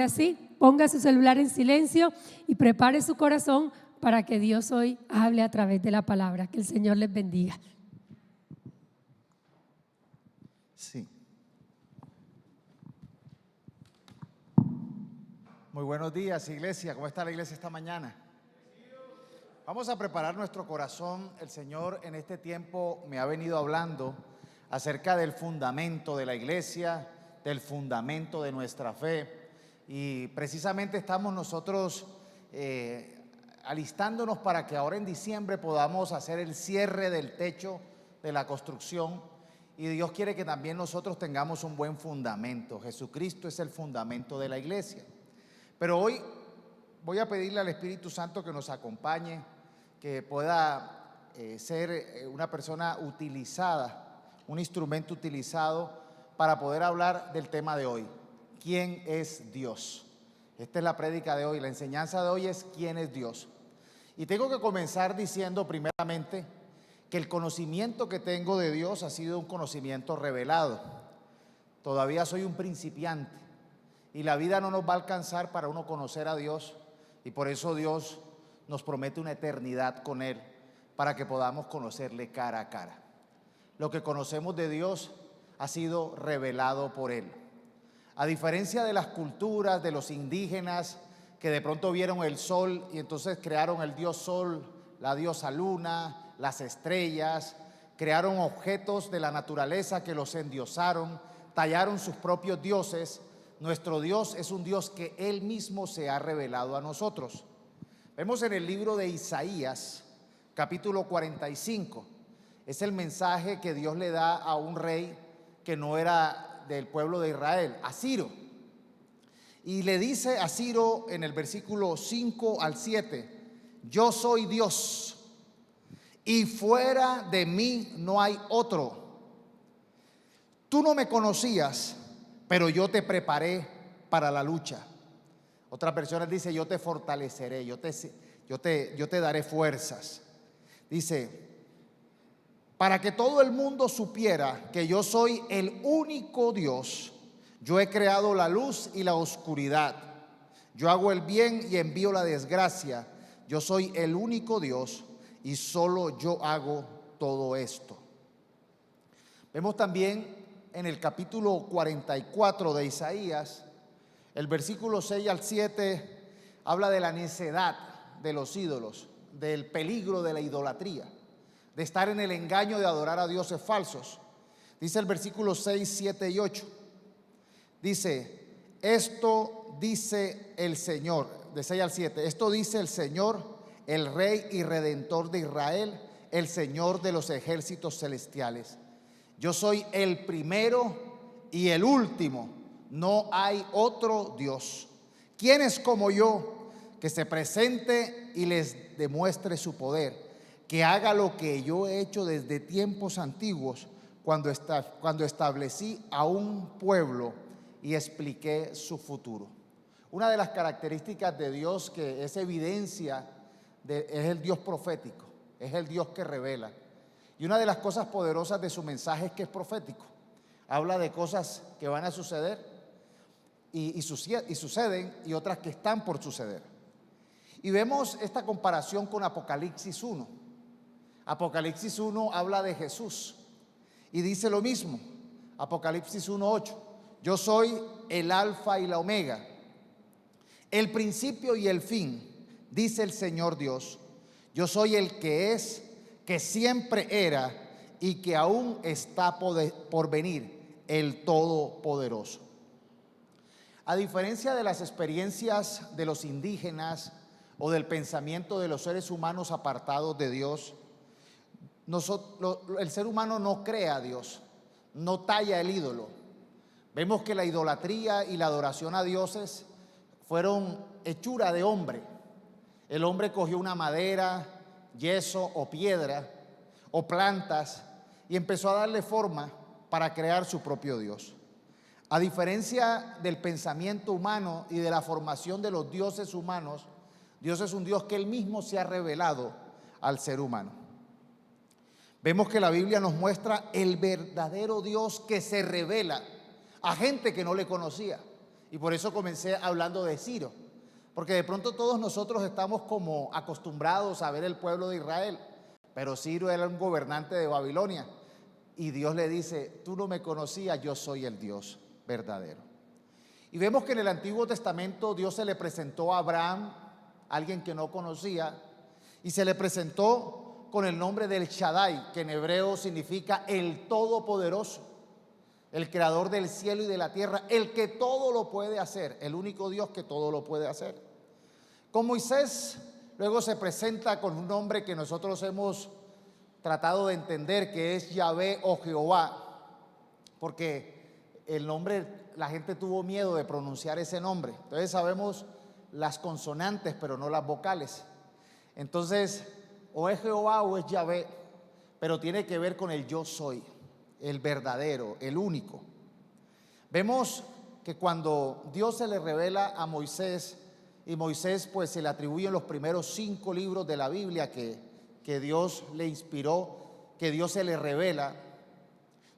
Así, ponga su celular en silencio y prepare su corazón para que Dios hoy hable a través de la palabra. Que el Señor les bendiga. Sí. Muy buenos días, iglesia. ¿Cómo está la iglesia esta mañana? Vamos a preparar nuestro corazón. El Señor en este tiempo me ha venido hablando acerca del fundamento de la iglesia, del fundamento de nuestra fe. Y precisamente estamos nosotros alistándonos para que ahora en diciembre podamos hacer el cierre del techo de la construcción. Y Dios quiere que también nosotros tengamos un buen fundamento. Jesucristo es el fundamento de la iglesia. Pero hoy voy a pedirle al Espíritu Santo que nos acompañe, que pueda ser una persona utilizada, un instrumento utilizado para poder hablar del tema de hoy. ¿Quién es Dios? Esta es la prédica de hoy. La enseñanza de hoy es ¿quién es Dios? Y tengo que comenzar diciendo primeramente que el conocimiento que tengo de Dios ha sido un conocimiento revelado. Todavía soy un principiante y la vida no nos va a alcanzar para uno conocer a Dios, y por eso Dios nos promete una eternidad con Él para que podamos conocerle cara a cara. Lo que conocemos de Dios ha sido revelado por Él. A diferencia de las culturas, de los indígenas que de pronto vieron el sol y entonces crearon el dios sol, la diosa luna, las estrellas, crearon objetos de la naturaleza que los endiosaron, tallaron sus propios dioses. Nuestro Dios es un Dios que Él mismo se ha revelado a nosotros. Vemos en el libro de Isaías, capítulo 45, es el mensaje que Dios le da a un rey que no era del pueblo de Israel, a Ciro. Y le dice a Ciro en el versículo 5 al 7, yo soy Dios y fuera de mí no hay otro. Tú no me conocías, pero yo te preparé para la lucha. Otras versiones dice, yo te fortaleceré, yo te daré fuerzas. Dice, para que todo el mundo supiera que yo soy el único Dios, yo he creado la luz y la oscuridad. Yo hago el bien y envío la desgracia. Yo soy el único Dios y solo yo hago todo esto. Vemos también en el capítulo 44 de Isaías, el versículo 6 al 7, habla de la necedad de los ídolos, del peligro de la idolatría, de estar en el engaño de adorar a dioses falsos. Dice el versículo 6, 7 y 8. Dice, esto dice el Señor, de 6 al 7, esto dice el Señor, el Rey y Redentor de Israel, el Señor de los ejércitos celestiales. Yo soy el primero y el último, no hay otro Dios. ¿Quién es como yo que se presente y les demuestre su poder? Que haga lo que yo he hecho desde tiempos antiguos, cuando establecí a un pueblo y expliqué su futuro. Una de las características de Dios que es evidencia es el Dios profético, es el Dios que revela. Y una de las cosas poderosas de su mensaje es que es profético. Habla de cosas que van a suceder y suceden, y otras que están por suceder. Y vemos esta comparación con Apocalipsis 1. Apocalipsis 1 habla de Jesús y dice lo mismo. Apocalipsis 1:8, yo soy el alfa y la omega, el principio y el fin, dice el Señor Dios. Yo soy el que es, que siempre era y que aún está por venir, el Todopoderoso. A diferencia de las experiencias de los indígenas o del pensamiento de los seres humanos apartados de Dios, el ser humano no crea a Dios, no talla el ídolo. Vemos que la idolatría y la adoración a dioses fueron hechura de hombre. El hombre cogió una madera, yeso o piedra o plantas y empezó a darle forma para crear su propio Dios. A diferencia del pensamiento humano y de la formación de los dioses humanos, Dios es un Dios que Él mismo se ha revelado al ser humano. Vemos que la Biblia nos muestra el verdadero Dios que se revela a gente que no le conocía. Y por eso comencé hablando de Ciro, porque de pronto todos nosotros estamos como acostumbrados a ver el pueblo de Israel, pero Ciro era un gobernante de Babilonia y Dios le dice: tú no me conocías, yo soy el Dios verdadero. Y vemos que en el Antiguo Testamento Dios se le presentó a Abraham, alguien que no conocía, y se le presentó con el nombre del Shaddai, que en hebreo significa el Todopoderoso, el creador del cielo y de la tierra, el que todo lo puede hacer, el único Dios que todo lo puede hacer. Con Moisés luego se presenta con un nombre que nosotros hemos tratado de entender, que es Yahvé o Jehová, porque el nombre, la gente tuvo miedo de pronunciar ese nombre. Entonces sabemos las consonantes pero no las vocales. Entonces o es Jehová o es Yahvé, pero tiene que ver con el yo soy, el verdadero, el único. Vemos que cuando Dios se le revela a Moisés, y Moisés pues se le atribuyen los primeros 5 libros de la Biblia que Dios le inspiró, que Dios se le revela.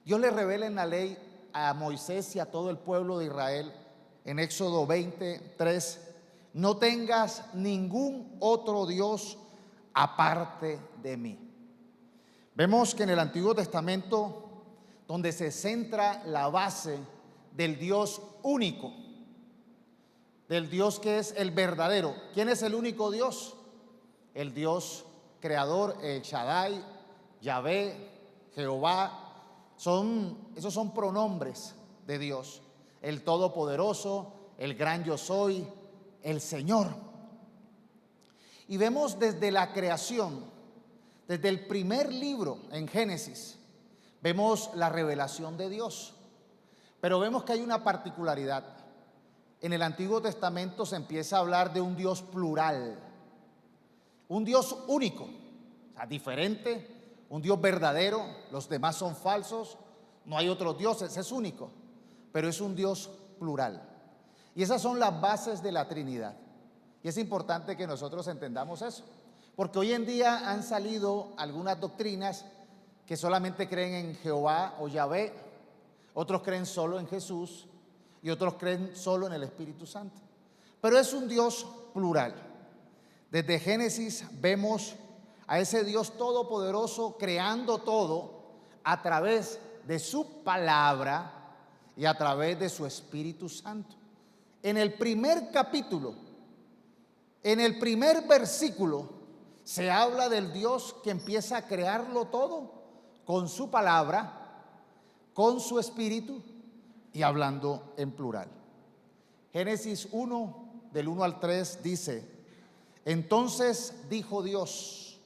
Dios le revela en la ley a Moisés y a todo el pueblo de Israel en Éxodo 20:3: no tengas ningún otro Dios aparte de mí. Vemos que en el Antiguo Testamento, donde se centra la base del Dios único, del Dios que es el verdadero. ¿Quién es el único Dios? El Dios creador, el Shaddai, Yahvé, Jehová. Esos son pronombres de Dios: el Todopoderoso, el gran yo soy, el Señor. Y vemos desde la creación, desde el primer libro en Génesis, vemos la revelación de Dios. Pero vemos que hay una particularidad. En el Antiguo Testamento se empieza a hablar de un Dios plural, un Dios único, o sea, diferente, un Dios verdadero. Los demás son falsos, no hay otros dioses, es único, pero es un Dios plural. Y esas son las bases de la Trinidad. Y es importante que nosotros entendamos eso, porque hoy en día han salido algunas doctrinas que solamente creen en Jehová o Yahvé, otros creen solo en Jesús y otros creen solo en el Espíritu Santo. Pero es un Dios plural. Desde Génesis vemos a ese Dios todopoderoso creando todo a través de su palabra y a través de su Espíritu Santo. En el primer capítulo, en el primer versículo, se habla del Dios que empieza a crearlo todo con su palabra, con su Espíritu y hablando en plural. Génesis 1, del 1 al 3 dice: entonces dijo Dios,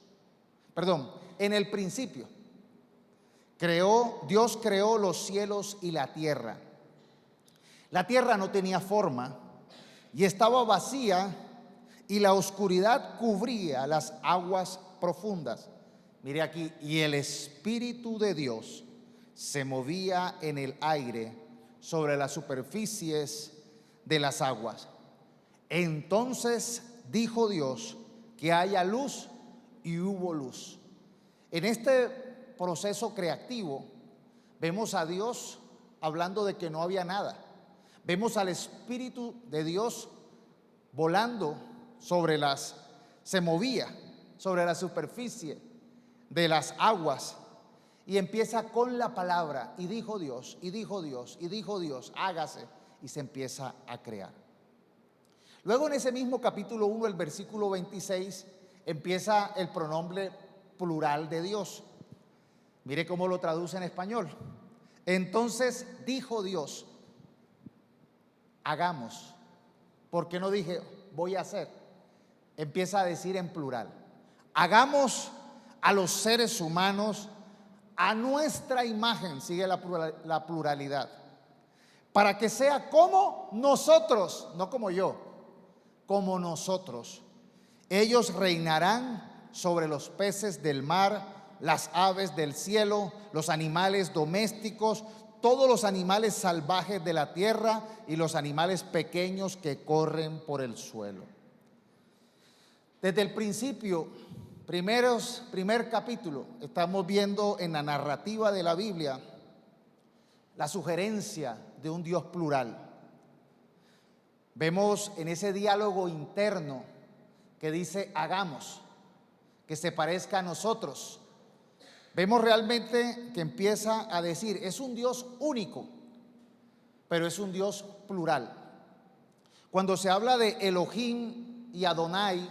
en el principio, Dios creó los cielos y la tierra. La tierra no tenía forma y estaba vacía, y la oscuridad cubría las aguas profundas. Mire aquí: y el Espíritu de Dios se movía en el aire sobre las superficies de las aguas. Entonces dijo Dios: que haya luz, y hubo luz. En este proceso creativo vemos a Dios hablando de que no había nada. Vemos al Espíritu de Dios volando se movía sobre la superficie de las aguas, y empieza con la palabra: y dijo Dios, y dijo Dios, y dijo Dios, hágase, y se empieza a crear. Luego en ese mismo capítulo 1, el versículo 26, empieza el pronombre plural de Dios. Mire cómo lo traduce en español: entonces dijo Dios, hagamos. ¿Por qué no dije voy a hacer? Empieza a decir en plural: hagamos a los seres humanos a nuestra imagen, sigue la pluralidad, para que sea como nosotros, no como yo, como nosotros. Ellos reinarán sobre los peces del mar, las aves del cielo, los animales domésticos, todos los animales salvajes de la tierra y los animales pequeños que corren por el suelo. Desde el principio, primer capítulo, estamos viendo en la narrativa de la Biblia la sugerencia de un Dios plural. Vemos en ese diálogo interno que dice hagamos, que se parezca a nosotros. Vemos realmente que empieza a decir, es un Dios único, pero es un Dios plural. Cuando se habla de Elohim y Adonai,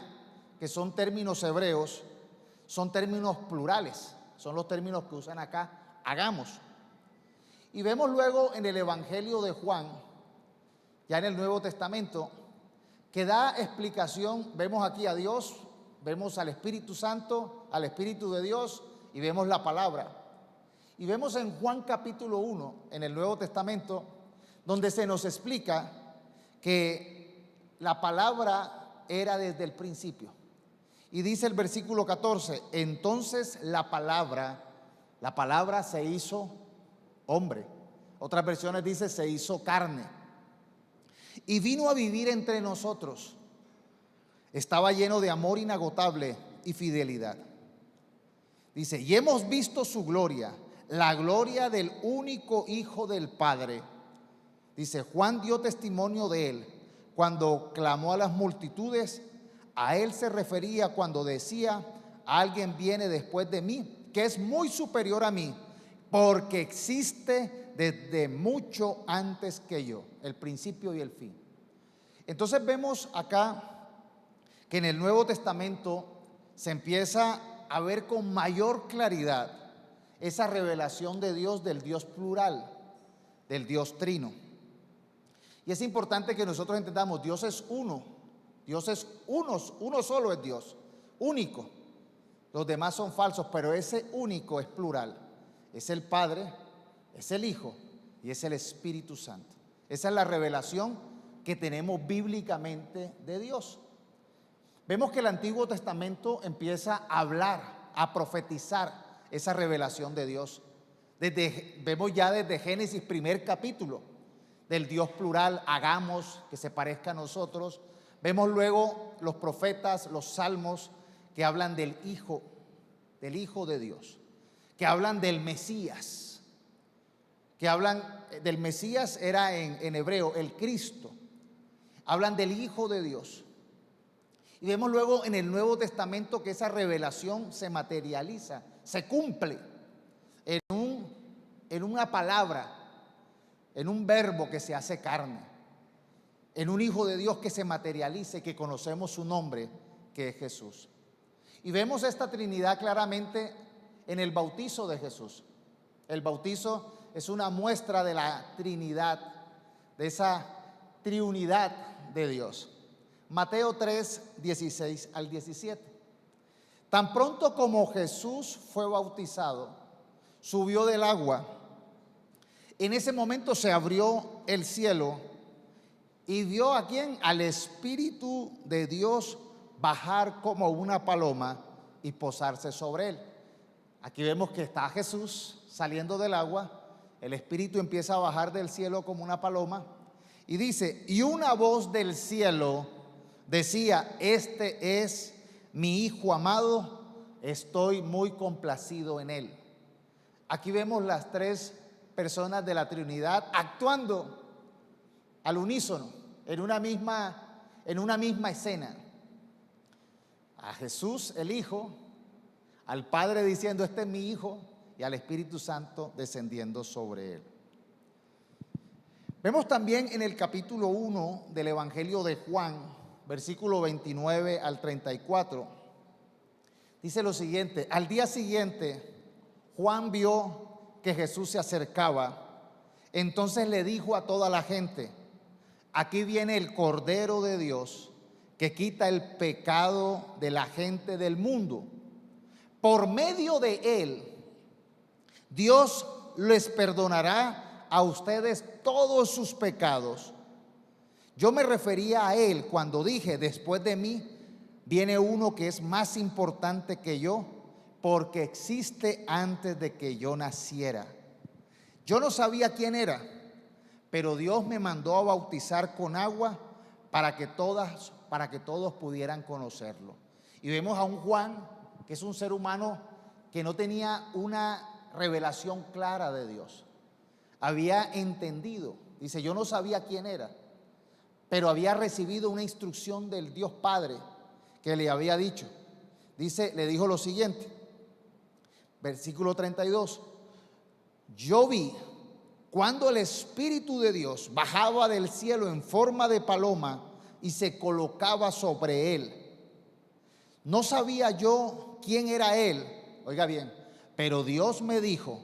que son términos hebreos, son términos plurales, son los términos que usan acá, hagamos. Y vemos luego en el Evangelio de Juan, ya en el Nuevo Testamento, que da explicación. Vemos aquí a Dios, vemos al Espíritu Santo, al Espíritu de Dios, y vemos la palabra. Y vemos en Juan capítulo 1, en el Nuevo Testamento, donde se nos explica que la palabra era desde el principio. Y dice el versículo 14, entonces la palabra se hizo hombre. Otras versiones dice se hizo carne y vino a vivir entre nosotros. Estaba lleno de amor inagotable y fidelidad. Dice, y hemos visto su gloria, la gloria del único Hijo del Padre. Dice, Juan dio testimonio de él cuando clamó a las multitudes. A él se refería cuando decía, alguien viene después de mí, que es muy superior a mí, porque existe desde mucho antes que yo, el principio y el fin. Entonces vemos acá que en el Nuevo Testamento se empieza a ver con mayor claridad esa revelación de Dios, del Dios plural, del Dios trino. Y es importante que nosotros entendamos, Dios es uno, Dios es uno solo es Dios, único. Los demás son falsos, pero ese único es plural. Es el Padre, es el Hijo y es el Espíritu Santo. Esa es la revelación que tenemos bíblicamente de Dios. Vemos que el Antiguo Testamento empieza a hablar, a profetizar esa revelación de Dios. Vemos ya desde Génesis, primer capítulo, del Dios plural, hagamos que se parezca a nosotros. Vemos luego los profetas, los salmos, que hablan del Hijo de Dios, que hablan del Mesías, que hablan del Mesías, era en hebreo, el Cristo. Hablan del Hijo de Dios. Y vemos luego en el Nuevo Testamento que esa revelación se materializa, se cumple en una palabra, en un verbo que se hace carne, en un Hijo de Dios que se materializa y que conocemos su nombre, que es Jesús. Y vemos esta Trinidad claramente en el bautizo de Jesús. El bautizo es una muestra de la Trinidad, de esa triunidad de Dios. Mateo 3, 16 al 17. Tan pronto como Jesús fue bautizado, subió del agua. En ese momento se abrió el cielo y vio a quién, al Espíritu de Dios bajar como una paloma y posarse sobre él. Aquí vemos que está Jesús saliendo del agua, el Espíritu empieza a bajar del cielo como una paloma y dice, y una voz del cielo decía, este es mi Hijo amado, estoy muy complacido en él. Aquí vemos las tres personas de la Trinidad actuando al unísono, en una misma escena. A Jesús, el Hijo, al Padre diciendo, este es mi Hijo, y al Espíritu Santo descendiendo sobre él. Vemos también en el capítulo 1 del Evangelio de Juan, versículo 29 al 34, dice lo siguiente, al día siguiente Juan vio que Jesús se acercaba, entonces le dijo a toda la gente, aquí viene el Cordero de Dios que quita el pecado de la gente del mundo. Por medio de él, Dios les perdonará a ustedes todos sus pecados. Yo me refería a él cuando dije, después de mí viene uno que es más importante que yo, porque existe antes de que yo naciera. Yo no sabía quién era, pero Dios me mandó a bautizar con agua para que todos pudieran conocerlo. Y vemos a un Juan que es un ser humano que no tenía una revelación clara de Dios. Había entendido, dice, yo no sabía quién era, pero había recibido una instrucción del Dios Padre que le había dicho. Dice, le dijo lo siguiente, versículo 32, yo vi cuando el Espíritu de Dios bajaba del cielo en forma de paloma y se colocaba sobre él. No sabía yo quién era él, oiga bien, pero Dios me dijo,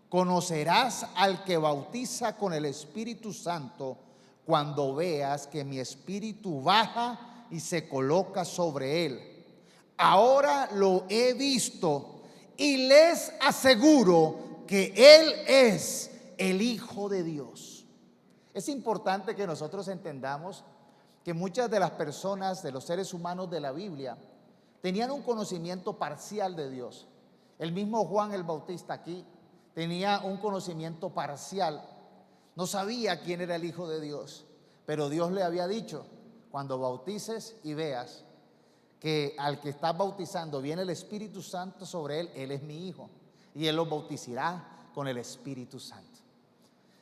conocerás al que bautiza con el Espíritu Santo cuando veas que mi espíritu baja y se coloca sobre él. Ahora lo he visto y les aseguro que él es el Hijo de Dios. Es importante que nosotros entendamos que muchas de las personas, de los seres humanos de la Biblia, tenían un conocimiento parcial de Dios. El mismo Juan el Bautista aquí tenía un conocimiento parcial. No sabía quién era el Hijo de Dios, pero Dios le había dicho, cuando bautices y veas que al que estás bautizando viene el Espíritu Santo sobre él, él es mi Hijo, y él los bautizará con el Espíritu Santo.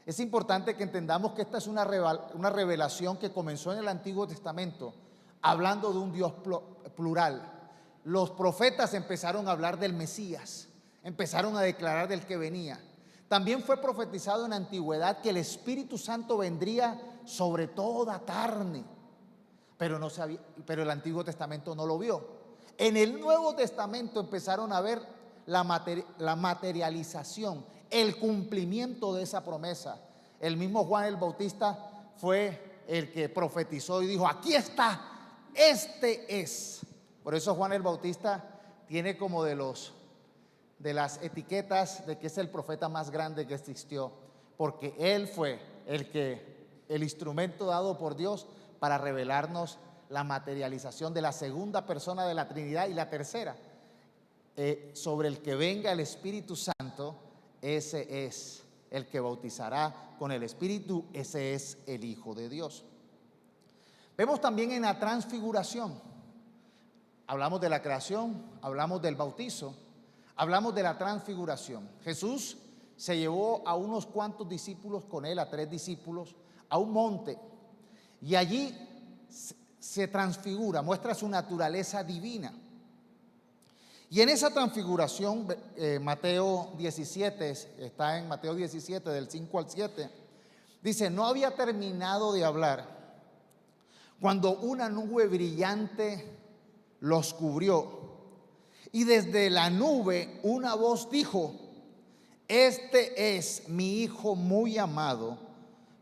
Es importante que entendamos que esta es una revelación que comenzó en el Antiguo Testamento, hablando de un Dios plural. Los profetas empezaron a hablar del Mesías, empezaron a declarar del que venía. También fue profetizado en la antigüedad que el Espíritu Santo vendría sobre toda carne, pero el Antiguo Testamento no lo vio. En el Nuevo Testamento empezaron a ver la materialización, el cumplimiento de esa promesa. El mismo Juan el Bautista fue el que profetizó y dijo, aquí está, este es. Por eso Juan el Bautista tiene como de las etiquetas de que es el profeta más grande que existió, porque él fue el instrumento dado por Dios para revelarnos la materialización de la segunda persona de la Trinidad y la tercera. Sobre el que venga el Espíritu Santo, ese es el que bautizará con el Espíritu, ese es el Hijo de Dios. Vemos también en la transfiguración, hablamos de la creación, hablamos del bautizo, hablamos de la transfiguración. Jesús se llevó a unos cuantos discípulos con él, a 3 discípulos, a un monte, y allí se transfigura, muestra su naturaleza divina. Y en esa transfiguración, Mateo 17, está en Mateo 17 del 5 al 7, dice, no había terminado de hablar cuando una nube brillante los cubrió, y desde la nube una voz dijo, este es mi Hijo muy amado,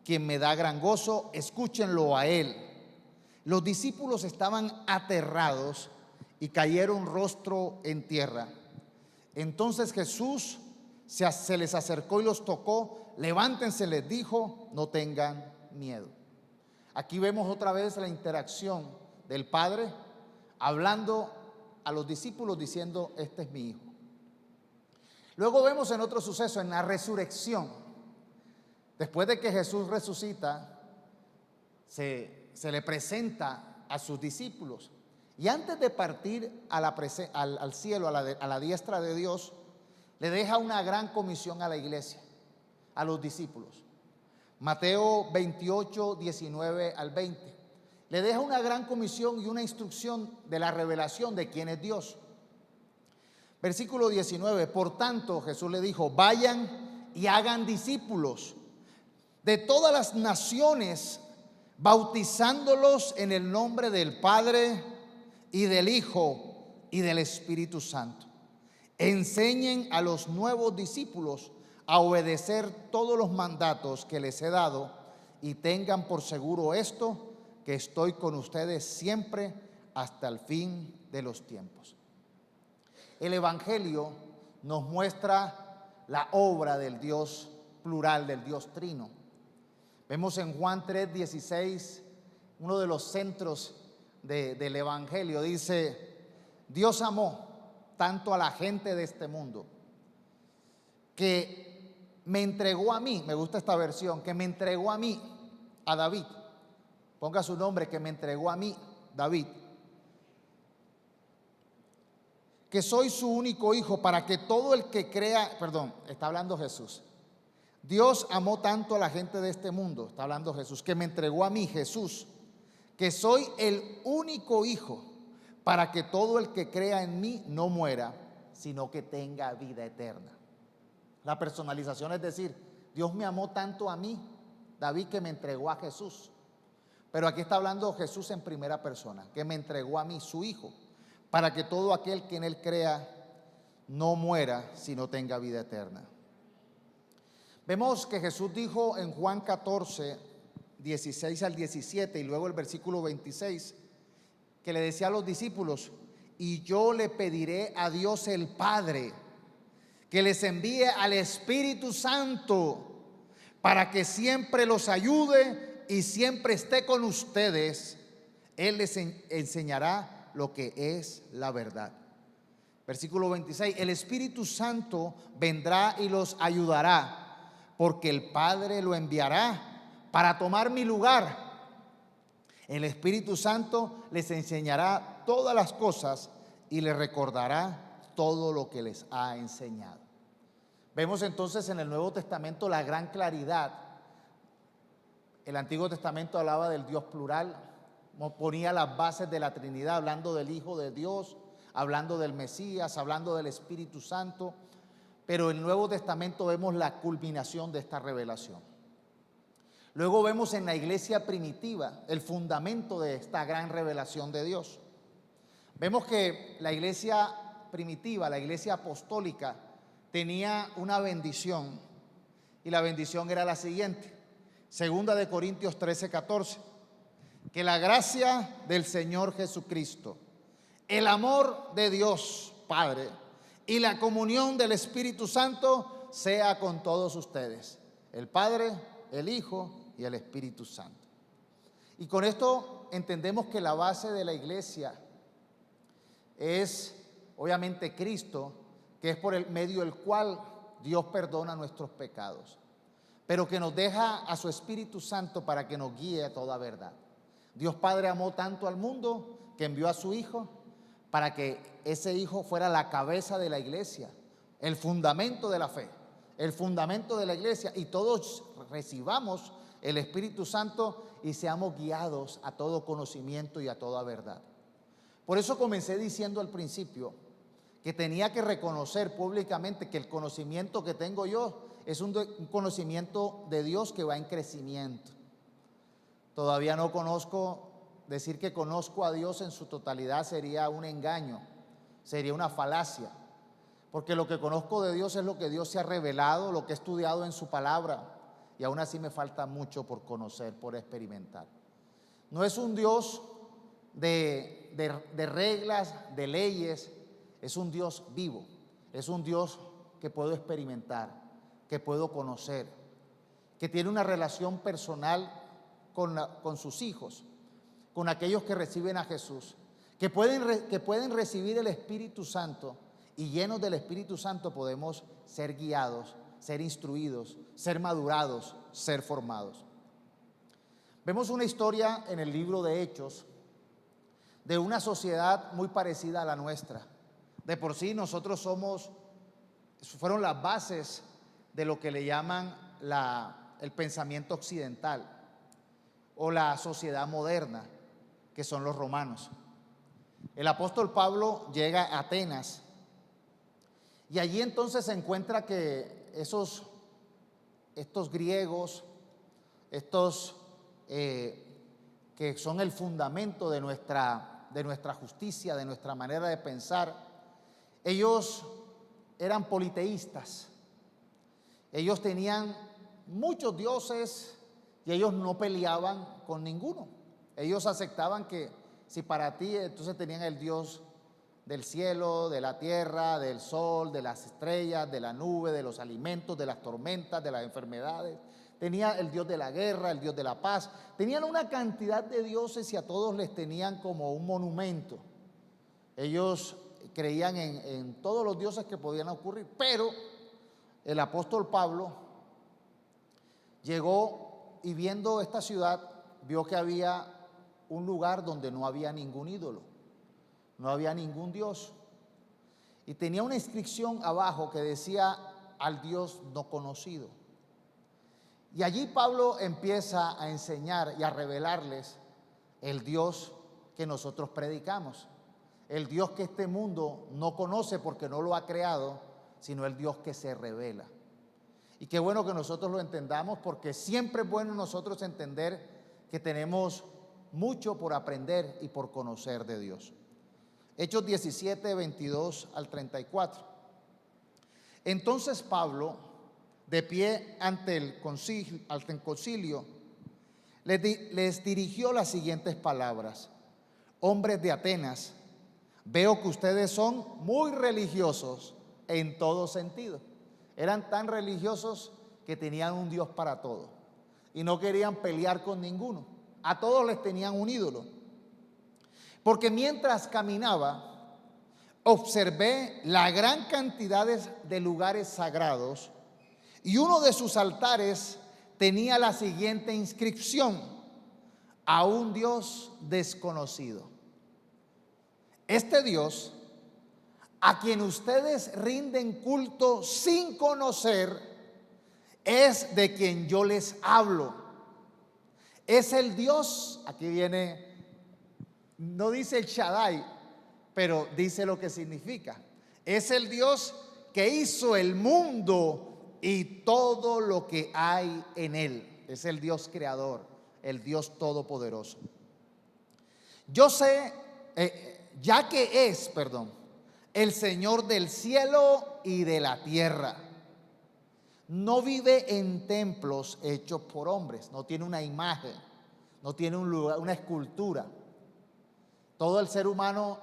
quien me da gran gozo, escúchenlo a él. Los discípulos estaban aterrados y cayeron rostro en tierra. Entonces Jesús se les acercó y los tocó. Levántense, les dijo, no tengan miedo. Aquí vemos otra vez la interacción del Padre hablando a los discípulos diciendo, este es mi Hijo. Luego vemos en otro suceso, en la resurrección. Después de que Jesús resucita, se le presenta a sus discípulos. Y antes de partir al cielo, a la diestra de Dios, le deja una gran comisión a la iglesia, a los discípulos. Mateo 28, 19 al 20. Le deja una gran comisión y una instrucción de la revelación de quién es Dios. Versículo 19, por tanto Jesús le dijo, vayan y hagan discípulos de todas las naciones, bautizándolos en el nombre del Padre y del Hijo y del Espíritu Santo. Enseñen a los nuevos discípulos a obedecer todos los mandatos que les he dado, y tengan por seguro esto, que estoy con ustedes siempre hasta el fin de los tiempos. El Evangelio nos muestra la obra del Dios plural, del Dios trino. Vemos en Juan 3:16, uno de los centros del Evangelio, dice, Dios amó tanto a la gente de este mundo que me entregó a mí, me gusta esta versión, que me entregó a mí, a David. Ponga su nombre, que me entregó a mí, David, que soy su único hijo, para que todo el que crea, está hablando Jesús. Dios amó tanto a la gente de este mundo, está hablando Jesús, que me entregó a mí, Jesús, que soy el único Hijo, para que todo el que crea en mí no muera, sino que tenga vida eterna. La personalización es decir, Dios me amó tanto a mí, David, que me entregó a Jesús. Pero aquí está hablando Jesús en primera persona, que me entregó a mí, su Hijo, para que todo aquel que en Él crea no muera, sino tenga vida eterna. Vemos que Jesús dijo en Juan 14, 16 al 17 y luego el versículo 26, que le decía a los discípulos: y yo le pediré a Dios el Padre que les envíe al Espíritu Santo para que siempre los ayude y siempre esté con ustedes. Él les enseñará lo que es la verdad. Versículo 26, el Espíritu Santo vendrá y los ayudará, porque el Padre lo enviará para tomar mi lugar. El Espíritu Santo les enseñará todas las cosas y les recordará todo lo que les ha enseñado. Vemos entonces en el Nuevo Testamento la gran claridad. El Antiguo Testamento hablaba del Dios plural, ponía las bases de la Trinidad, hablando del Hijo de Dios, hablando del Mesías, hablando del Espíritu Santo. Pero en el Nuevo Testamento vemos la culminación de esta revelación. Luego vemos en la iglesia primitiva el fundamento de esta gran revelación de Dios. Vemos que la iglesia primitiva, la iglesia apostólica, tenía una bendición, y la bendición era la siguiente: segunda de Corintios 13, 14, que la gracia del Señor Jesucristo, el amor de Dios Padre y la comunión del Espíritu Santo sea con todos ustedes, el Padre, el Hijo y el Espíritu Santo. Y con esto entendemos que la base de la iglesia es obviamente Cristo, que es por el medio del cual Dios perdona nuestros pecados, pero que nos deja a su Espíritu Santo para que nos guíe a toda verdad. Dios Padre amó tanto al mundo que envió a su Hijo para que ese Hijo fuera la cabeza de la iglesia, el fundamento de la fe, el fundamento de la iglesia, y todos recibamos el Espíritu Santo y seamos guiados a todo conocimiento y a toda verdad. Por eso comencé diciendo al principio que tenía que reconocer públicamente que el conocimiento que tengo yo es un conocimiento de Dios que va en crecimiento. Todavía no conozco. Decir que conozco a Dios en su totalidad sería un engaño, sería una falacia, porque lo que conozco de Dios es lo que Dios se ha revelado, lo que he estudiado en su palabra, y aún así me falta mucho por conocer, por experimentar. No es un Dios de reglas, de leyes, es un Dios vivo, es un Dios que puedo experimentar, que puedo conocer, que tiene una relación personal con sus hijos, con aquellos que reciben a Jesús, que pueden recibir el Espíritu Santo, y llenos del Espíritu Santo podemos ser guiados, ser instruidos, ser madurados, ser formados. Vemos una historia en el libro de Hechos de una sociedad muy parecida a la nuestra. De por sí nosotros fueron las bases de lo que le llaman el pensamiento occidental o la sociedad moderna, que son los romanos. El apóstol Pablo llega a Atenas y allí entonces se encuentra que estos griegos, que son el fundamento de nuestra justicia, de nuestra manera de pensar, ellos eran politeístas. Ellos tenían muchos dioses y ellos no peleaban con ninguno. Ellos aceptaban que si para ti, entonces tenían el Dios del cielo, de la tierra, del sol, de las estrellas, de la nube, de los alimentos, de las tormentas, de las enfermedades. Tenía el Dios de la guerra, el Dios de la paz. Tenían una cantidad de dioses y a todos les tenían como un monumento. Ellos creían en todos los dioses que podían ocurrir, pero el apóstol Pablo llegó y viendo esta ciudad, vio que había un lugar donde no había ningún ídolo, no había ningún Dios, y tenía una inscripción abajo que decía: al Dios no conocido. Y allí Pablo empieza a enseñar y a revelarles el Dios que nosotros predicamos, el Dios que este mundo no conoce porque no lo ha creado, sino el Dios que se revela. Y qué bueno que nosotros lo entendamos, porque siempre es bueno nosotros entender que tenemos mucho por aprender y por conocer de Dios. Hechos 17, 22 al 34. Entonces Pablo, de pie ante el concilio, les dirigió las siguientes palabras: hombres de Atenas, veo que ustedes son muy religiosos en todo sentido. Eran tan religiosos que tenían un Dios para todo y no querían pelear con ninguno. A todos les tenían un ídolo. Porque mientras caminaba, observé la gran cantidad de lugares sagrados, y uno de sus altares tenía la siguiente inscripción: a un Dios desconocido. Este Dios, a quien ustedes rinden culto sin conocer, es de quien yo les hablo. Es el Dios, aquí viene, no dice el Shaddai, pero dice lo que significa. Es el Dios que hizo el mundo y todo lo que hay en él. Es el Dios creador, el Dios todopoderoso. Yo sé, ya que es, el Señor del cielo y de la tierra. No vive en templos hechos por hombres, no tiene una imagen, no tiene un lugar, una escultura. Todo el ser humano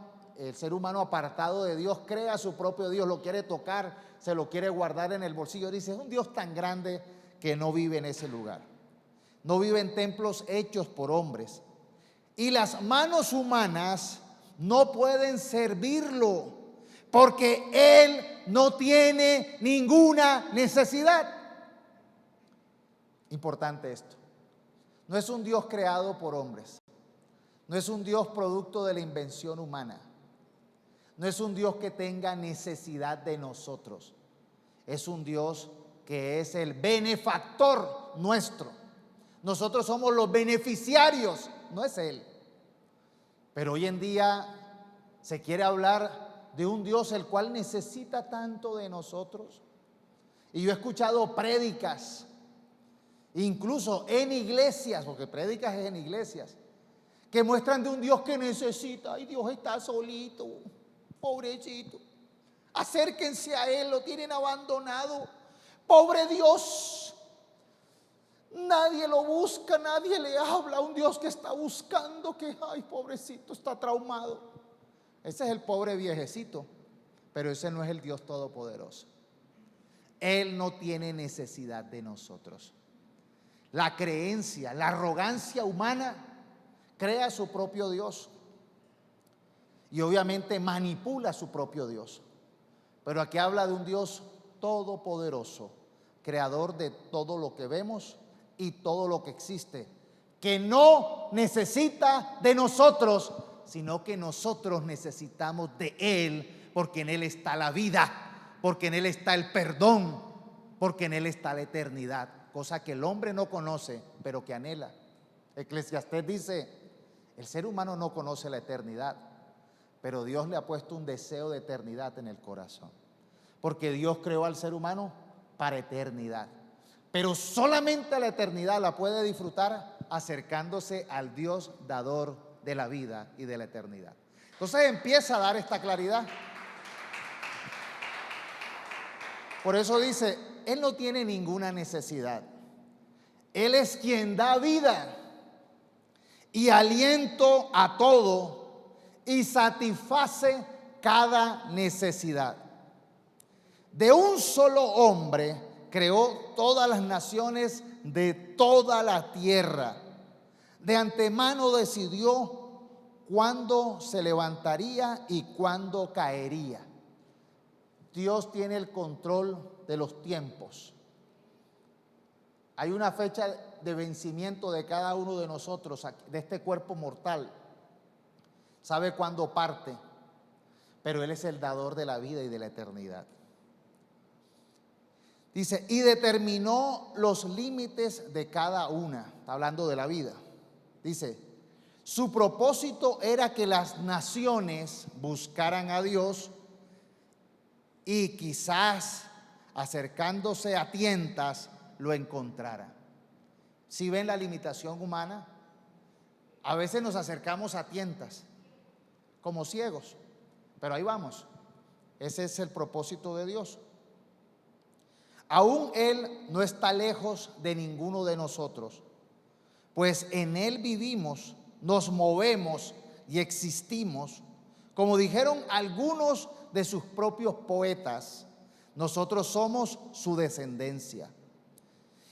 apartado de Dios crea su propio Dios, lo quiere tocar, se lo quiere guardar en el bolsillo. Dice, es un Dios tan grande que no vive en ese lugar. No vive en templos hechos por hombres. Y las manos humanas no pueden servirlo, porque Él no tiene ninguna necesidad. Importante esto. No es un Dios creado por hombres. No es un Dios producto de la invención humana. No es un Dios que tenga necesidad de nosotros. Es un Dios que es el benefactor nuestro. Nosotros somos los beneficiarios, no es Él. Pero hoy en día se quiere hablar de un Dios el cual necesita tanto de nosotros. Y yo he escuchado prédicas, incluso en iglesias, porque prédicas es en iglesias, que muestran de un Dios que necesita. Ay, Dios está solito, pobrecito. Acérquense a Él, lo tienen abandonado. Pobre Dios. Nadie lo busca, nadie le habla. Un Dios que está buscando, que, ay, pobrecito, está traumado. Ese es el pobre viejecito, pero ese no es el Dios todopoderoso. Él no tiene necesidad de nosotros. La creencia, la arrogancia humana crea su propio Dios y obviamente manipula su propio Dios. Pero aquí habla de un Dios todopoderoso, creador de todo lo que vemos y todo lo que existe, que no necesita de nosotros, sino que nosotros necesitamos de Él, porque en Él está la vida, porque en Él está el perdón, porque en Él está la eternidad, cosa que el hombre no conoce, pero que anhela. Eclesiastés dice, el ser humano no conoce la eternidad, pero Dios le ha puesto un deseo de eternidad en el corazón, porque Dios creó al ser humano para eternidad, pero solamente la eternidad la puede disfrutar acercándose al Dios dador de la vida y de la eternidad. Entonces empieza a dar esta claridad. Por eso dice, Él no tiene ninguna necesidad. Él es quien da vida y aliento a todo y satisface cada necesidad. De un solo hombre creó todas las naciones de toda la tierra. De antemano decidió cuándo se levantaría y cuándo caería. Dios tiene el control de los tiempos. Hay una fecha de vencimiento de cada uno de nosotros, de este cuerpo mortal. Sabe cuándo parte, pero Él es el dador de la vida y de la eternidad. Dice, y determinó los límites de cada una. Está hablando de la vida. Dice, Su propósito era que las naciones buscaran a Dios y quizás acercándose a tientas lo encontraran. Si ven la limitación humana, a veces nos acercamos a tientas como ciegos, pero ahí vamos. Ese es el propósito de Dios. Aún Él no está lejos de ninguno de nosotros, pues en Él vivimos, nos movemos y existimos. Como dijeron algunos de sus propios poetas, nosotros somos su descendencia.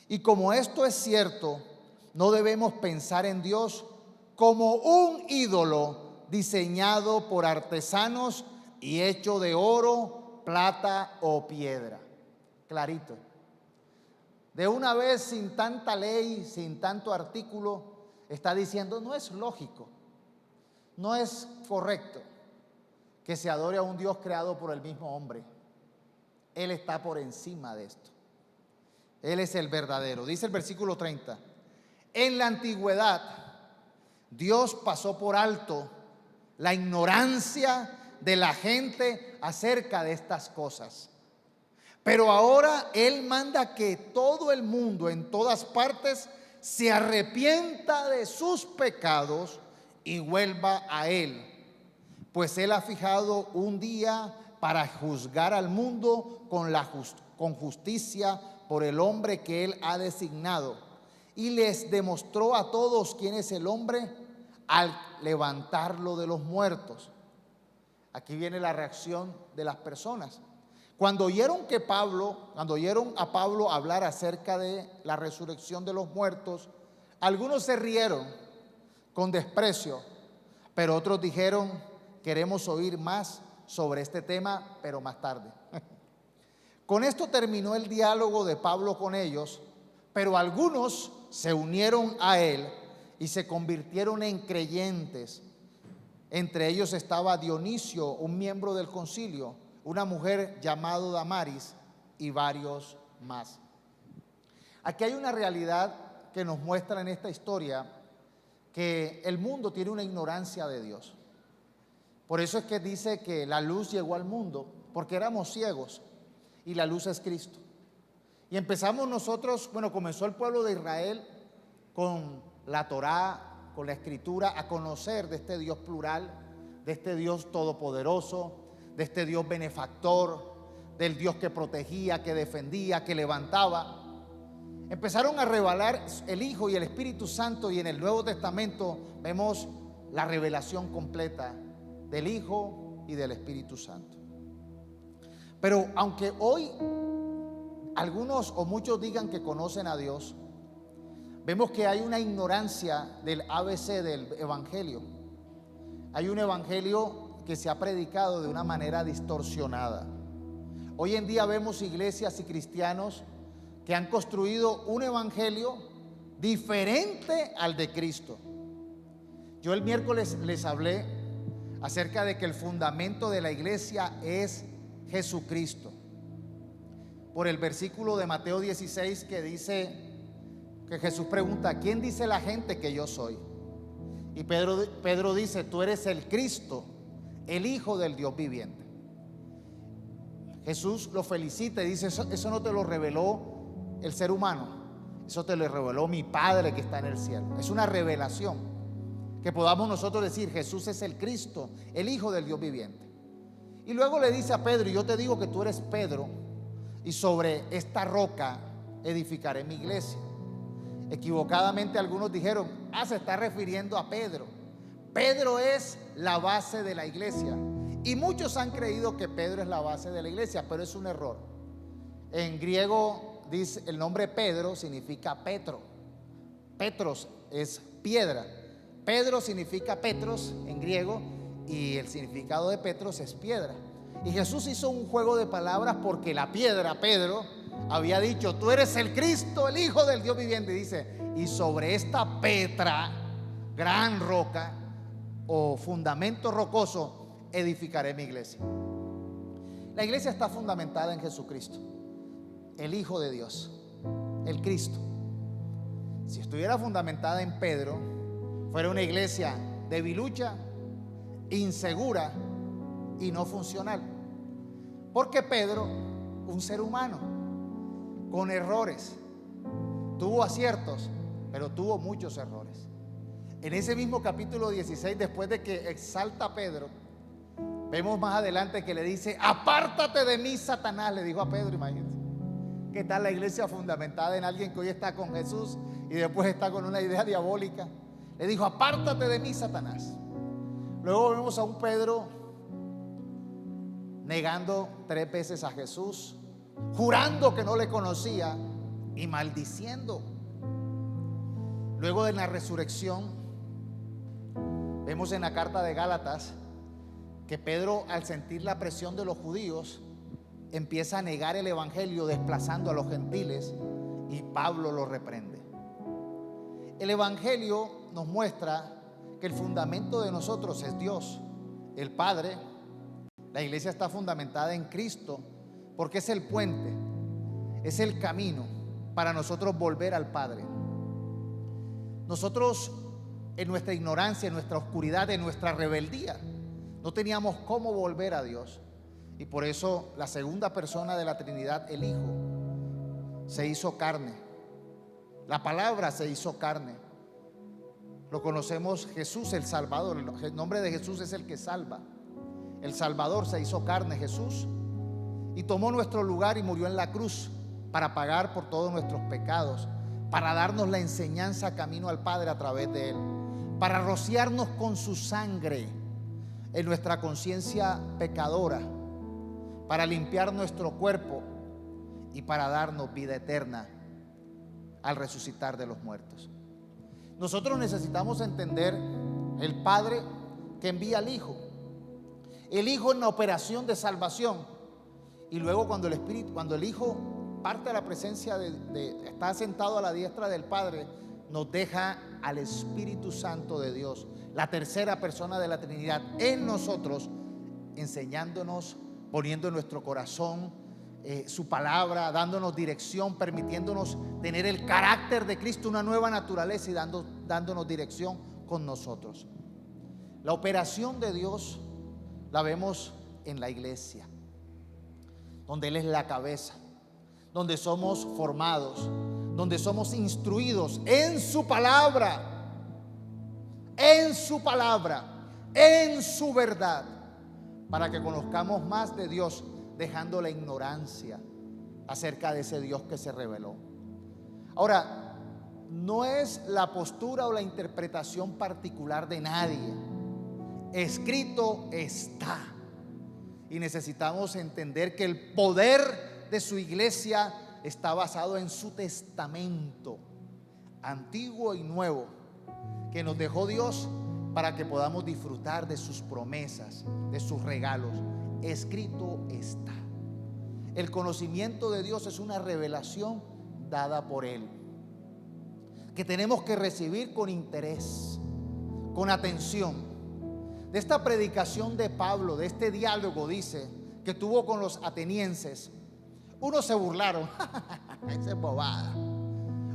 Y como esto es cierto, no debemos pensar en Dios como un ídolo diseñado por artesanos y hecho de oro, plata o piedra. Clarito. De una vez, sin tanta ley, sin tanto artículo, está diciendo, no es lógico, no es correcto que se adore a un Dios creado por el mismo hombre. Él está por encima de esto. Él es el verdadero. Dice el versículo 30. En la antigüedad, Dios pasó por alto la ignorancia de la gente acerca de estas cosas. Pero ahora Él manda que todo el mundo en todas partes se arrepienta de sus pecados y vuelva a Él. Pues Él ha fijado un día para juzgar al mundo con justicia por el hombre que Él ha designado. Y les demostró a todos quién es el hombre al levantarlo de los muertos. Aquí viene la reacción de las personas. Cuando oyeron a Pablo hablar acerca de la resurrección de los muertos, algunos se rieron con desprecio, pero otros dijeron, queremos oír más sobre este tema, pero más tarde. Con esto terminó el diálogo de Pablo con ellos, pero algunos se unieron a él y se convirtieron en creyentes. Entre ellos estaba Dionisio, un miembro del concilio, una mujer llamada Damaris y varios más. Aquí hay una realidad que nos muestra en esta historia que el mundo tiene una ignorancia de Dios. Por eso es que dice que la luz llegó al mundo, porque éramos ciegos y la luz es Cristo. Y empezamos nosotros, comenzó el pueblo de Israel con la Torá, con la Escritura, a conocer de este Dios plural, de este Dios todopoderoso, de este Dios benefactor, del Dios que protegía, que defendía, que levantaba. Empezaron a revelar el Hijo y el Espíritu Santo, y en el Nuevo Testamento vemos la revelación completa del Hijo y del Espíritu Santo. Pero aunque hoy algunos o muchos digan que conocen a Dios, vemos que hay una ignorancia del ABC del Evangelio. Hay un Evangelio que se ha predicado de una manera distorsionada. Hoy en día vemos iglesias y cristianos que han construido un evangelio diferente al de Cristo. Yo el miércoles les hablé acerca de que el fundamento de la iglesia es Jesucristo. Por el versículo de Mateo 16 que dice que Jesús pregunta, ¿quién dice la gente que yo soy? Y Pedro dice, tú eres el Cristo, el Hijo del Dios viviente. Jesús lo felicita y dice, eso no te lo reveló el ser humano, eso te lo reveló mi Padre que está en el cielo. Es una revelación que podamos nosotros decir, Jesús es el Cristo, el Hijo del Dios viviente. Y luego le dice a Pedro, yo te digo que tú eres Pedro, y sobre esta roca edificaré mi iglesia. Equivocadamente algunos dijeron, se está refiriendo a Pedro. Pedro es la base de la iglesia, y muchos han creído que Pedro es la base de la iglesia, pero es un error. En griego dice, el nombre Pedro significa Petro. Petros es piedra. Pedro significa Petros en griego, y el significado de Petros es piedra. Y Jesús hizo un juego de palabras porque la piedra, Pedro, había dicho, tú eres el Cristo, el Hijo del Dios viviente. Y dice, y sobre esta Petra, gran roca o fundamento rocoso, edificaré mi iglesia. La iglesia está fundamentada en Jesucristo, el Hijo de Dios, el Cristo. Si estuviera fundamentada en Pedro, fuera una iglesia debilucha, insegura y no funcional. Porque Pedro, un ser humano con errores, tuvo aciertos, pero tuvo muchos errores. En ese mismo capítulo 16, después de que exalta a Pedro, vemos más adelante que le dice: apártate de mí, Satanás, le dijo a Pedro. Imagínense qué tal la iglesia fundamentada en alguien que hoy está con Jesús y después está con una idea diabólica. Le dijo: apártate de mí, Satanás. Luego vemos a un Pedro negando 3 veces a Jesús, jurando que no le conocía y maldiciendo. Luego de la resurrección, vemos en la carta de Gálatas que Pedro, al sentir la presión de los judíos, empieza a negar el evangelio, desplazando a los gentiles, y Pablo lo reprende. El evangelio nos muestra que el fundamento de nosotros es Dios, el Padre. La iglesia está fundamentada en Cristo porque es el puente, es el camino para nosotros volver al Padre. Nosotros, en nuestra ignorancia, en nuestra oscuridad, en nuestra rebeldía, no teníamos cómo volver a Dios. Y por eso la segunda persona de la Trinidad, el Hijo, se hizo carne. La palabra se hizo carne. Lo conocemos, Jesús el Salvador. El nombre de Jesús es el que salva. El Salvador se hizo carne, Jesús, y tomó nuestro lugar y murió en la cruz para pagar por todos nuestros pecados, para darnos la enseñanza camino al Padre a través de Él, para rociarnos con su sangre en nuestra conciencia pecadora, para limpiar nuestro cuerpo y para darnos vida eterna al resucitar de los muertos. Nosotros necesitamos entender el Padre que envía al Hijo, el Hijo en la operación de salvación, y luego cuando el Hijo parte a la presencia está sentado a la diestra del Padre, nos deja al Espíritu Santo de Dios, la tercera persona de la Trinidad, en nosotros, enseñándonos, poniendo en nuestro corazón su palabra, dándonos dirección, permitiéndonos tener el carácter de Cristo, una nueva naturaleza, y dándonos dirección con nosotros. La operación de Dios la vemos en la iglesia, donde Él es la cabeza, donde somos formados, donde somos instruidos en su palabra, en su palabra, en su verdad, para que conozcamos más de Dios, dejando la ignorancia acerca de ese Dios que se reveló. Ahora, no es la postura o la interpretación particular de nadie. Escrito está. Y necesitamos entender que el poder de su iglesia está basado en su testamento, antiguo y nuevo, que nos dejó Dios para que podamos disfrutar de sus promesas, de sus regalos. Escrito está. El conocimiento de Dios es una revelación dada por Él, que tenemos que recibir con interés, con atención. De esta predicación de Pablo, de este diálogo, dice, que tuvo con los atenienses, unos se burlaron, esa es bobada.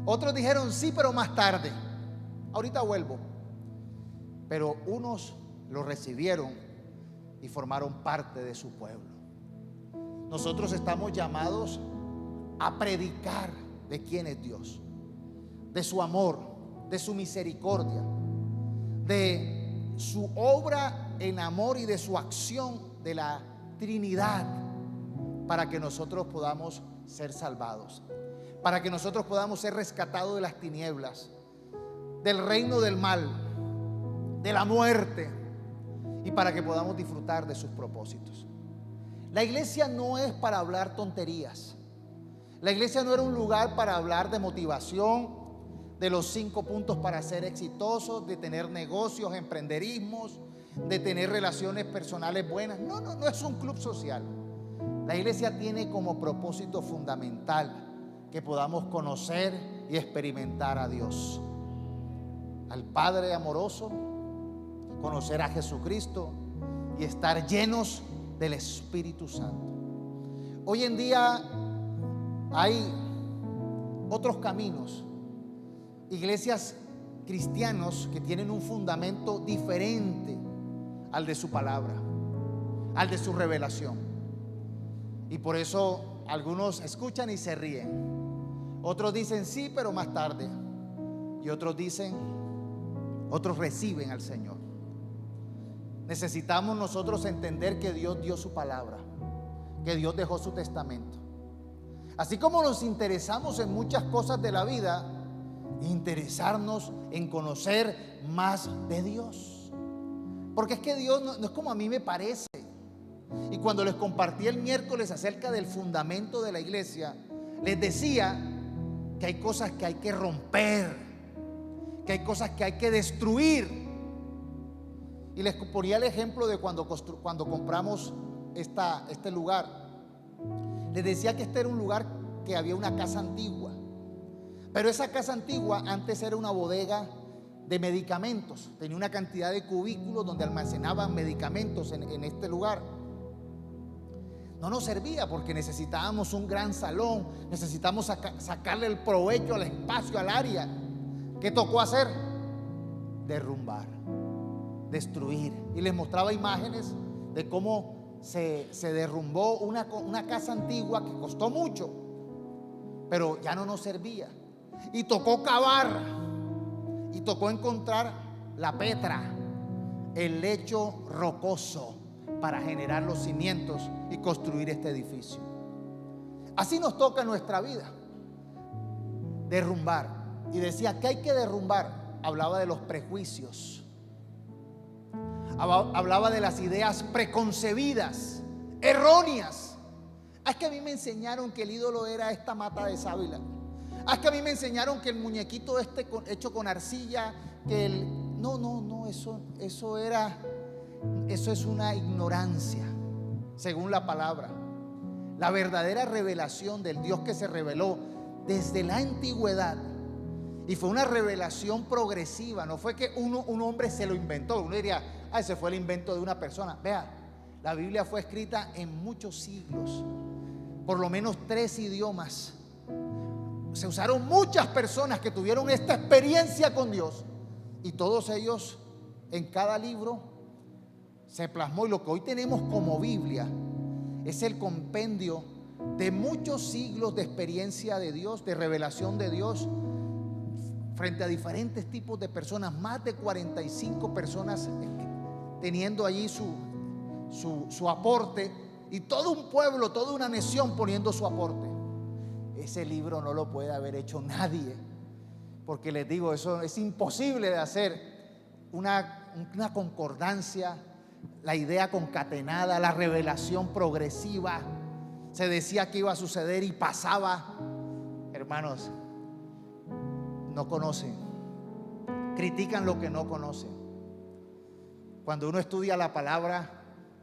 Otros dijeron: sí, pero más tarde, ahorita vuelvo. Pero unos lo recibieron y formaron parte de su pueblo. Nosotros estamos llamados a predicar de quién es Dios, de su amor, de su misericordia, de su obra en amor y de su acción de la Trinidad, para que nosotros podamos ser salvados, para que nosotros podamos ser rescatados de las tinieblas, del reino del mal, de la muerte, y para que podamos disfrutar de sus propósitos. La iglesia no es para hablar tonterías. La iglesia no era un lugar para hablar de motivación, de los 5 puntos para ser exitosos, de tener negocios, emprenderismos, de tener relaciones personales buenas. No es un club social. La iglesia tiene como propósito fundamental que podamos conocer y experimentar a Dios, al Padre amoroso, conocer a Jesucristo y estar llenos del Espíritu Santo. Hoy en día hay otros caminos, iglesias cristianos que tienen un fundamento diferente al de su palabra, al de su revelación. Y por eso algunos escuchan y se ríen. Otros dicen sí, pero más tarde. Y otros reciben al Señor. Necesitamos nosotros entender que Dios dio su palabra, que Dios dejó su testamento. Así como nos interesamos en muchas cosas de la vida, interesarnos en conocer más de Dios. Porque es que Dios no es como a mí me parece. Y cuando les compartí el miércoles acerca del fundamento de la iglesia, les decía que hay cosas que hay que romper, que hay cosas que hay que destruir. Y les ponía el ejemplo de cuando compramos este lugar. Les decía que este era un lugar que había una casa antigua. Pero esa casa antigua antes era una bodega de medicamentos. Tenía una cantidad de cubículos donde almacenaban medicamentos en este lugar. No nos servía porque necesitábamos un gran salón, necesitamos sacarle el provecho al espacio, al área. ¿Qué tocó hacer? Derrumbar, destruir. Y les mostraba imágenes de cómo se derrumbó una casa antigua que costó mucho, pero ya no nos servía. Y tocó cavar, y tocó encontrar la petra, el lecho rocoso, para generar los cimientos y construir este edificio. Así nos toca en nuestra vida, derrumbar. Y decía que hay que derrumbar. Hablaba de los prejuicios, hablaba de las ideas preconcebidas, erróneas. Es que a mí me enseñaron que el ídolo era esta mata de sábila. Es que a mí me enseñaron que el muñequito hecho con arcilla, que eso es una ignorancia, según la palabra. La verdadera revelación del Dios que se reveló desde la antigüedad, y fue una revelación progresiva. No fue que un hombre se lo inventó. Uno diría, ese fue el invento de una persona. Vea, la Biblia fue escrita en muchos siglos, por lo menos 3 idiomas. Se usaron muchas personas que tuvieron esta experiencia con Dios, y todos ellos, en cada libro se plasmó. Y lo que hoy tenemos como Biblia es el compendio de muchos siglos de experiencia de Dios, de revelación de Dios, frente a diferentes tipos de personas. Más de 45 personas teniendo allí su aporte, y todo un pueblo, toda una nación poniendo su aporte. Ese libro no lo puede haber hecho nadie, porque les digo, eso es imposible de hacer. Una concordancia, la idea concatenada, la revelación progresiva. Se decía que iba a suceder y pasaba. Hermanos, no conocen, critican lo que no conocen. Cuando uno estudia la palabra,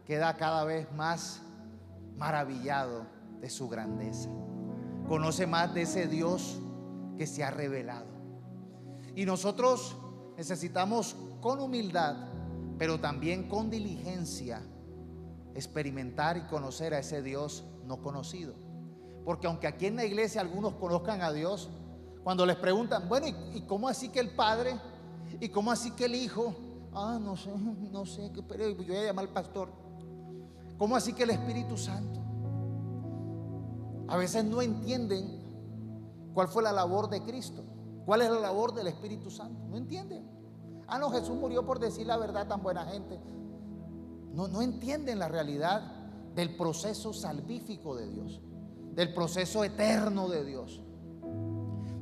queda cada vez más maravillado de su grandeza. Conoce más de ese Dios que se ha revelado. Y nosotros necesitamos con humildad, pero también con diligencia, experimentar y conocer a ese Dios no conocido. Porque aunque aquí en la iglesia algunos conozcan a Dios, cuando les preguntan, bueno, ¿y cómo así que el Padre? ¿Y cómo así que el Hijo? No sé, pero yo voy a llamar al pastor. ¿Cómo así que el Espíritu Santo? A veces no entienden cuál fue la labor de Cristo, cuál es la labor del Espíritu Santo. No entienden. No, Jesús murió por decir la verdad, tan buena gente. No entienden la realidad del proceso salvífico de Dios, del proceso eterno de Dios,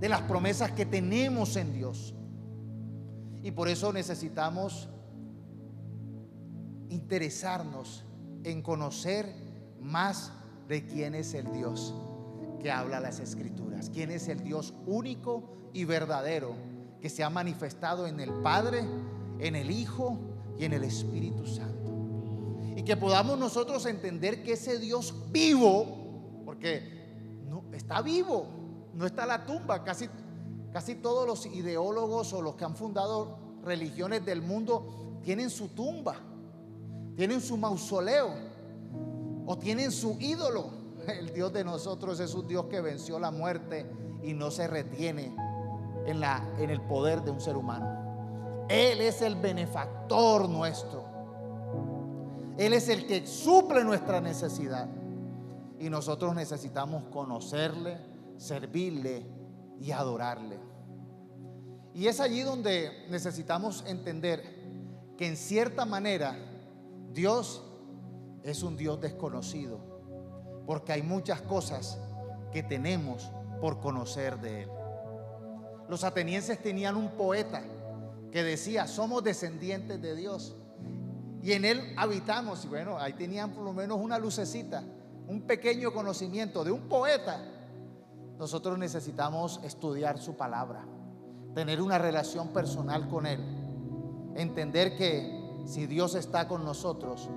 de las promesas que tenemos en Dios. Y por eso necesitamos interesarnos en conocer más de quién es el Dios que habla las Escrituras, quién es el Dios único y verdadero que se ha manifestado en el Padre, en el Hijo y en el Espíritu Santo. Y que podamos nosotros entender que ese Dios vivo, porque no, está vivo, no está en la tumba. Casi todos los ideólogos o los que han fundado religiones del mundo tienen su tumba, tienen su mausoleo o tienen su ídolo. El Dios de nosotros es un Dios que venció la muerte y no se retiene en el poder de un ser humano. Él es el benefactor nuestro. Él es el que suple nuestra necesidad. Y nosotros necesitamos conocerle, servirle y adorarle. Y es allí donde necesitamos entender que en cierta manera Dios es un Dios desconocido, porque hay muchas cosas que tenemos por conocer de Él. Los atenienses tenían un poeta que decía: somos descendientes de Dios y en Él habitamos. Y bueno, ahí tenían por lo menos una lucecita, un pequeño conocimiento de un poeta. Nosotros necesitamos estudiar su palabra, tener una relación personal con Él, entender que si Dios está con nosotros,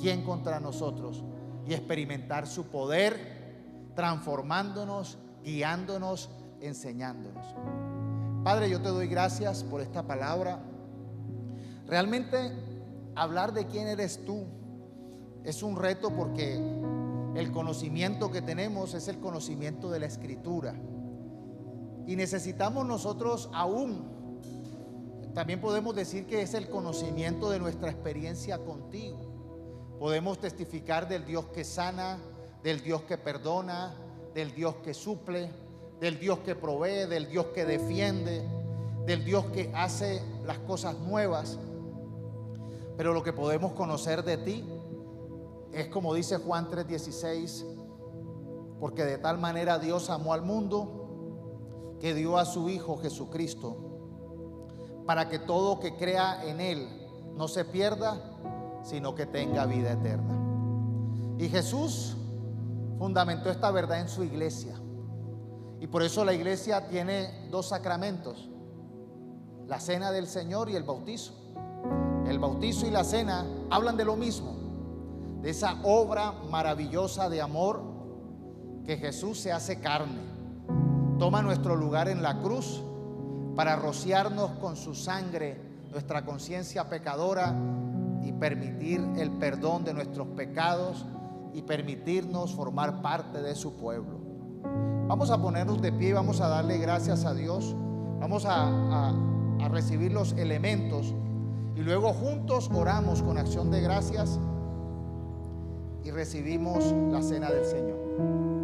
¿quién contra nosotros? Y experimentar su poder, transformándonos, guiándonos, enseñándonos. Padre, yo te doy gracias por esta palabra. Realmente hablar de quién eres tú es un reto, porque el conocimiento que tenemos es el conocimiento de la Escritura. Y necesitamos nosotros también podemos decir que es el conocimiento de nuestra experiencia contigo. Podemos testificar del Dios que sana, del Dios que perdona, del Dios que suple, del Dios que provee, del Dios que defiende, del Dios que hace las cosas nuevas. Pero lo que podemos conocer de ti es como dice Juan 3:16, porque de tal manera Dios amó al mundo que dio a su Hijo Jesucristo, para que todo que crea en Él no se pierda, sino que tenga vida eterna. Y Jesús fundamentó esta verdad en su iglesia. Y por eso la iglesia tiene dos sacramentos: la cena del Señor y el bautizo. El bautizo y la cena hablan de lo mismo, de esa obra maravillosa de amor que Jesús se hace carne, toma nuestro lugar en la cruz para rociarnos con su sangre nuestra conciencia pecadora y permitir el perdón de nuestros pecados y permitirnos formar parte de su pueblo. Vamos a ponernos de pie y vamos a darle gracias a Dios. Vamos a recibir los elementos y luego juntos oramos con acción de gracias y recibimos la cena del Señor.